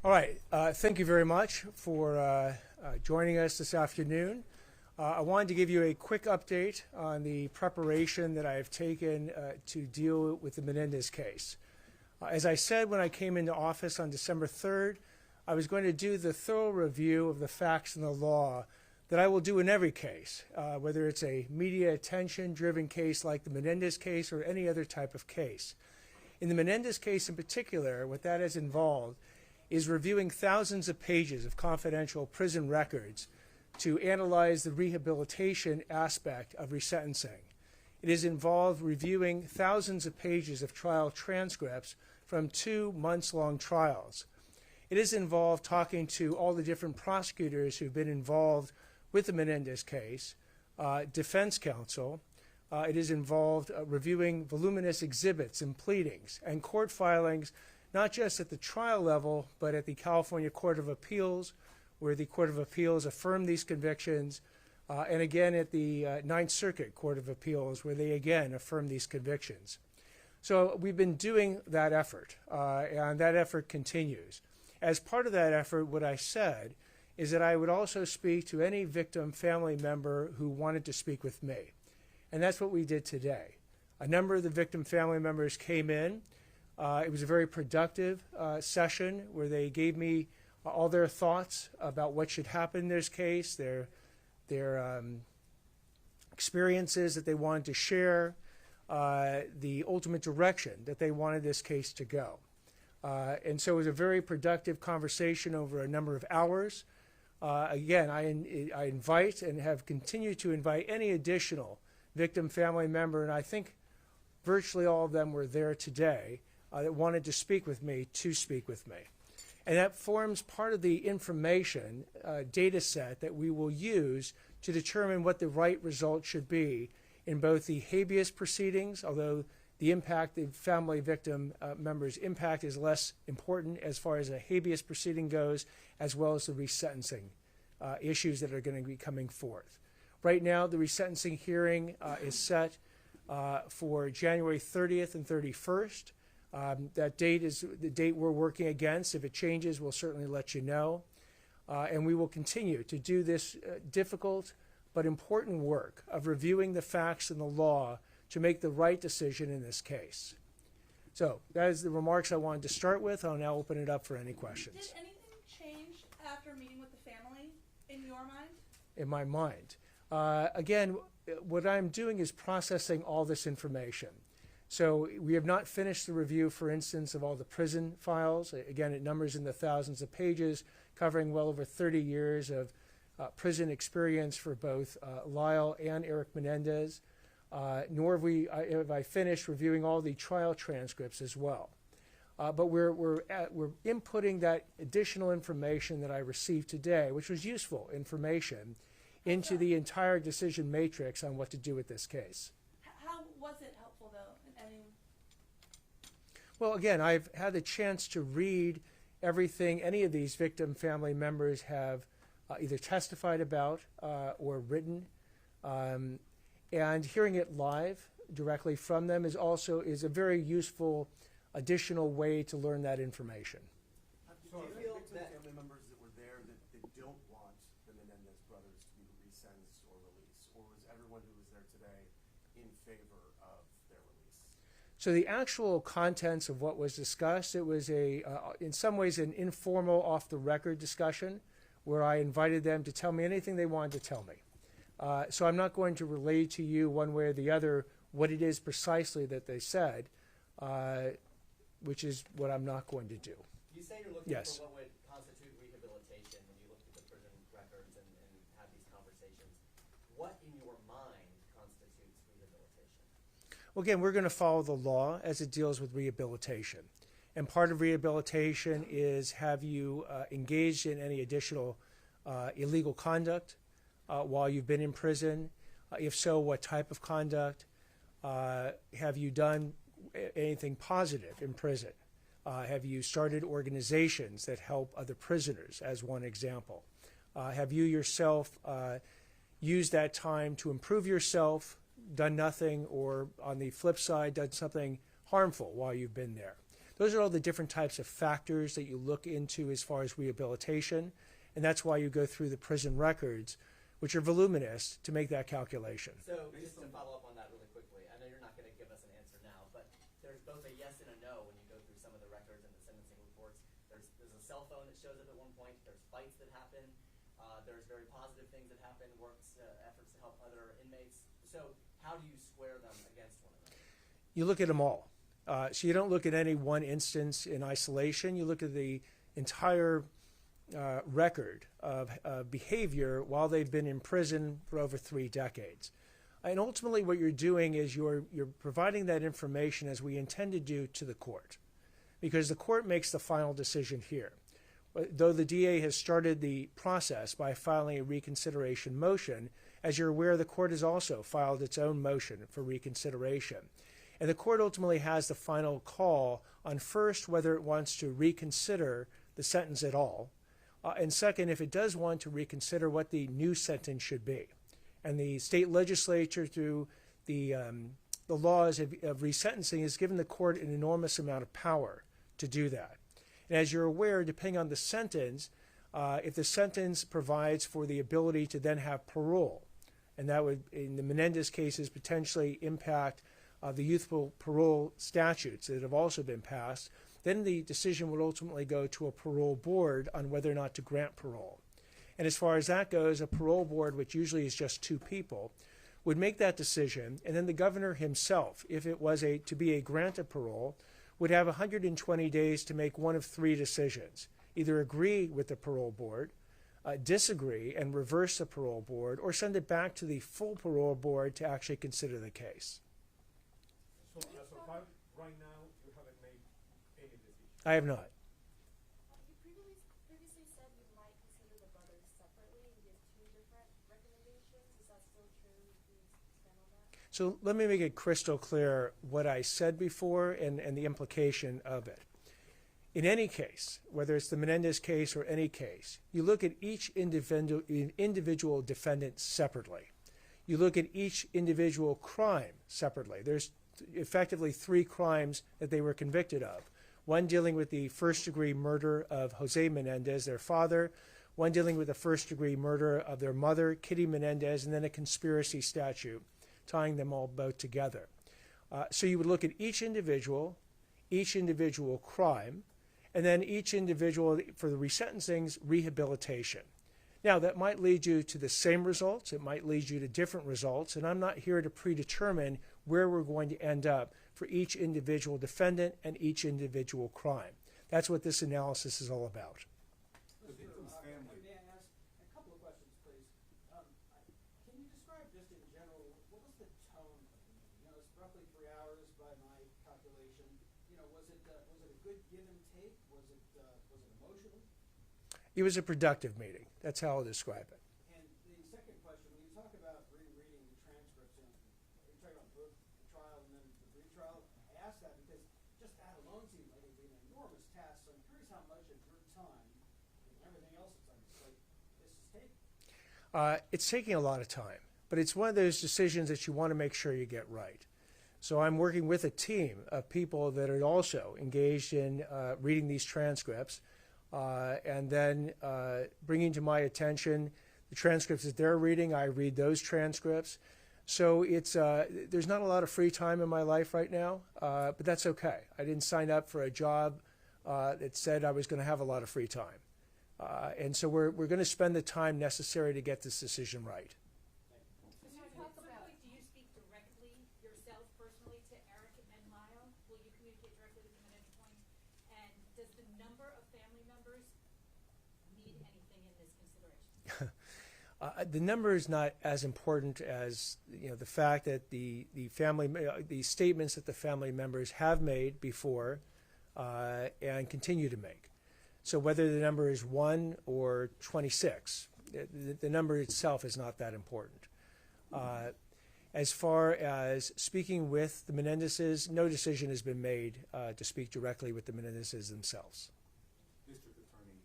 All right. Thank you very much for joining us this afternoon. I wanted to give you a quick update on the preparation that I have taken to deal with the Menendez case. As I said when I came into office on December 3rd, I was going to do the thorough review of the facts and the law that I will do in every case, whether it's a media attention-driven case like the Menendez case or any other type of case. In the Menendez case in particular, what that has involved is reviewing thousands of pages of confidential prison records to analyze the rehabilitation aspect of resentencing. It has involved reviewing thousands of pages of trial transcripts from 2 months-long trials. It has involved talking to all the different prosecutors who've been involved with the Menendez case, defense counsel. It has involved reviewing voluminous exhibits and pleadings and court filings, not just at the trial level, but at the California Court of Appeals, where the Court of Appeals affirmed these convictions, and again at the Ninth Circuit Court of Appeals, where they again affirmed these convictions. So we've been doing that effort, and that effort continues. As part of that effort, what I said is that I would also speak to any victim family member who wanted to speak with me. And that's what we did today. A number of the victim family members came in. It was a very productive session where they gave me all their thoughts about what should happen in this case, their experiences that they wanted to share, the ultimate direction that they wanted this case to go. And so it was a very productive conversation over a number of hours. Again, I invite and have continued to invite any additional victim family member, and I think virtually all of them were there today, that wanted to speak with me to speak with me. And that forms part of the information data set that we will use to determine what the right result should be in both the habeas proceedings, although the impact, the family victim members' impact is less important as far as a habeas proceeding goes, as well as the resentencing issues that are going to be coming forth. Right now, the resentencing hearing is set for January 30th and 31st. That date is the date we're working against. If it changes, we'll certainly let you know. And we will continue to do this difficult but important work of reviewing the facts and the law to make the right decision in this case. So that is the remarks I wanted to start with. I'll now open it up for any questions. Did anything change after meeting with the family in your mind? In my mind. Again, what I'm doing is processing all this information. So we have not finished the review, for instance, of all the prison files. Again, it numbers in the thousands of pages, covering well over 30 years of prison experience for both Lyle and Erik Menendez. Nor have I finished reviewing all the trial transcripts as well. But we're inputting that additional information that I received today, which was useful information, into the entire decision matrix on what to do with this case. How was it helpful, though? I mean, well, again, I've had the chance to read everything any of these victim family members have either testified about or written. And hearing it live directly from them is a very useful additional way to learn that information. So do you feel that family members that were there that don't want the Menendez brothers to be resentenced or released, or was everyone who was there today in favor of their release? So the actual contents of what was discussed, it was in some ways an informal, off-the-record discussion where I invited them to tell me anything they wanted to tell me. So I'm not going to relay to you one way or the other what it is precisely that they said, which is what I'm not going to do. You say you're looking Yes. for what would constitute rehabilitation when you look at the prison records and have these conversations. What in your mind constitutes rehabilitation? Well, again, we're going to follow the law as it deals with rehabilitation. And part of rehabilitation is have you engaged in any additional illegal conduct while you've been in prison? If so, what type of conduct? Have you done anything positive in prison? Have you started organizations that help other prisoners, as one example? Have you yourself used that time to improve yourself, done nothing, or on the flip side, done something harmful while you've been there? Those are all the different types of factors that you look into as far as rehabilitation, and that's why you go through the prison records, which are voluminous, to make that calculation. So just to follow up on that really quickly, I know you're not going to give us an answer now, but there's both a yes and a no when you go through some of the records and the sentencing reports. There's a cell phone that shows up at one point. There's fights that happen. There's very positive things that happen, efforts to help other inmates. So how do you square them against one another? You look at them all. So you don't look at any one instance in isolation. You look at the entire record of behavior while they've been in prison for over 3 decades. And ultimately what you're doing is you're providing that information, as we intend to do, to the court, because the court makes the final decision here. Though the DA has started the process by filing a reconsideration motion, as you're aware, the court has also filed its own motion for reconsideration. And the court ultimately has the final call on, first, whether it wants to reconsider the sentence at all, and second, if it does want to reconsider, what the new sentence should be. And the state legislature, through the laws of resentencing, has given the court an enormous amount of power to do that. And as you're aware, depending on the sentence, if the sentence provides for the ability to then have parole, and that would, in the Menendez cases, potentially impact the youthful parole statutes that have also been passed, then the decision would ultimately go to a parole board on whether or not to grant parole. And as far as that goes, a parole board, which usually is just 2 people, would make that decision, and then the governor himself, if it was to be a grant of parole, would have 120 days to make one of 3 decisions: either agree with the parole board, disagree and reverse the parole board, or send it back to the full parole board to actually consider the case. So as of right now, you haven't made any decision? I have not. You previously said you might consider the brothers separately and give 2 different recommendations. Is that still true? Can you expand on that? So let me make it crystal clear what I said before and the implication of it. In any case, whether it's the Menendez case or any case, you look at each individual defendant separately. You look at each individual crime separately. There's effectively 3 crimes that they were convicted of. One dealing with the first-degree murder of Jose Menendez, their father, one dealing with the first-degree murder of their mother, Kitty Menendez, and then a conspiracy statute tying them all both together. So you would look at each individual crime, and then each individual, for the resentencing's, rehabilitation. Now, that might lead you to the same results. It might lead you to different results, and I'm not here to predetermine where we're going to end up for each individual defendant and each individual crime. That's what this analysis is all about. The victim's family. May I ask a couple of questions, please? Can you describe just in general, what was the tone of the meeting? It's roughly 3 hours by my calculation. Was it a good give and take? Was it emotional? It was a productive meeting. That's how I'll describe it. And the second question, when you talk about rereading the transcripts, you're talking about both the trial and then the retrial. I ask that because just that alone seems like it would be an enormous task. So I'm curious how much of your time and everything else that's on your plate this is taking. It's taking a lot of time, but it's one of those decisions that you want to make sure you get right. So I'm working with a team of people that are also engaged in reading these transcripts, and then bringing to my attention the transcripts that they're reading. I read those transcripts. So it's there's not a lot of free time in my life right now, but that's okay. I didn't sign up for a job that said I was going to have a lot of free time. And so we're going to spend the time necessary to get this decision right. Do you speak directly yourself personally to Erik and Lyle? Will you communicate directly with them at any point? And does the number of family members mean anything in this consideration? The number is not as important as the fact that the statements that the family members have made before and continue to make. So whether the number is 1 or 26, the number itself is not that important. As far as speaking with the Menendezes, no decision has been made to speak directly with the Menendezes themselves. District Attorney,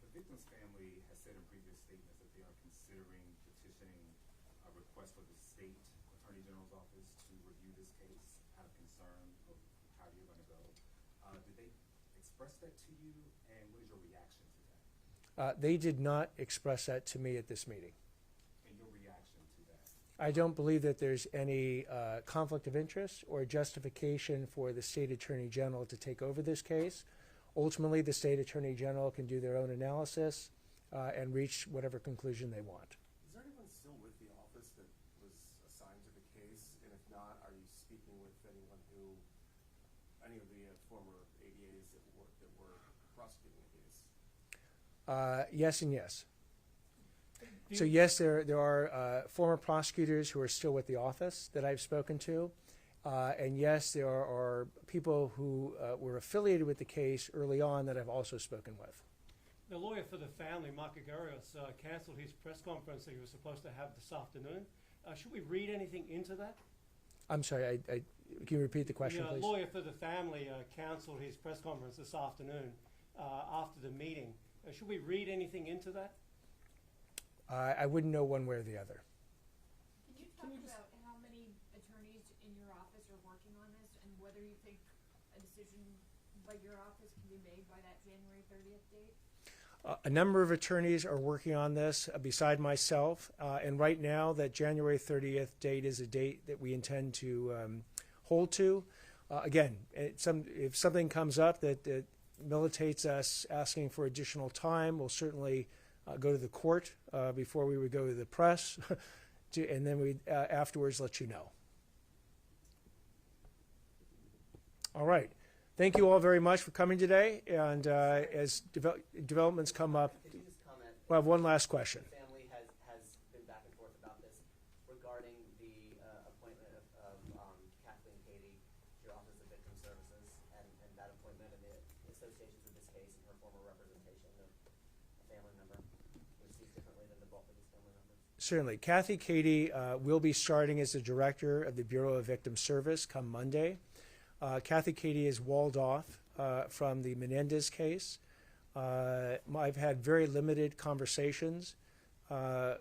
the victim's family has said in previous statements that they are considering petitioning a request for the state Attorney General's office to review this case out of concern of how you're going to go. Did they express that to you, and what is your reaction to that? They did not express that to me at this meeting. And your reaction to that? I don't believe that there's any conflict of interest or justification for the State Attorney General to take over this case. Ultimately, the State Attorney General can do their own analysis and reach whatever conclusion they want. Is there anyone still with the office that was assigned to the case? And if not, are you speaking with any of the former ADAs that were prosecuting the case? Yes and yes. So yes, there are former prosecutors who are still with the office that I've spoken to. And yes, there are people who were affiliated with the case early on that I've also spoken with. The lawyer for the family, Mark Gregorius, canceled his press conference that he was supposed to have this afternoon. Should we read anything into that? I'm sorry, can you repeat the question, please? The lawyer for the family canceled his press conference this afternoon after the meeting. Should we read anything into that? I wouldn't know one way or the other. Can you talk about how many attorneys in your office are working on this, and whether you think a decision by your office can be made by that January 30th date? A number of attorneys are working on this beside myself, and right now that January 30th date is a date that we intend to hold to. Again, if something comes up that militates us asking for additional time, we'll certainly go to the court before we would go to the press, and then we'd afterwards let you know. All right. Thank you all very much for coming today, and as developments come up, Could you just comment? we'll have one last question. The family has been back and forth about this regarding the appointment of Kathleen Katie to your Office of Victim Services and that appointment and the associations with this case and her former representation of a family member who sees differently than the bulk of these family members. Certainly. Kathy Katie will be starting as the director of the Bureau of Victim Service come Monday. Kathy Katie is walled off from the Menendez case. I've had very limited conversations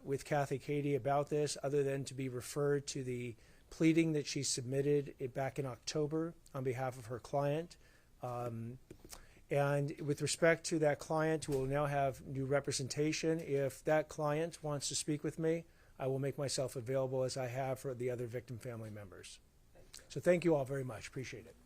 with Kathy Katie about this, other than to be referred to the pleading that she submitted back in October on behalf of her client. And with respect to that client, who will now have new representation, if that client wants to speak with me, I will make myself available as I have for the other victim family members. So thank you all very much. Appreciate it.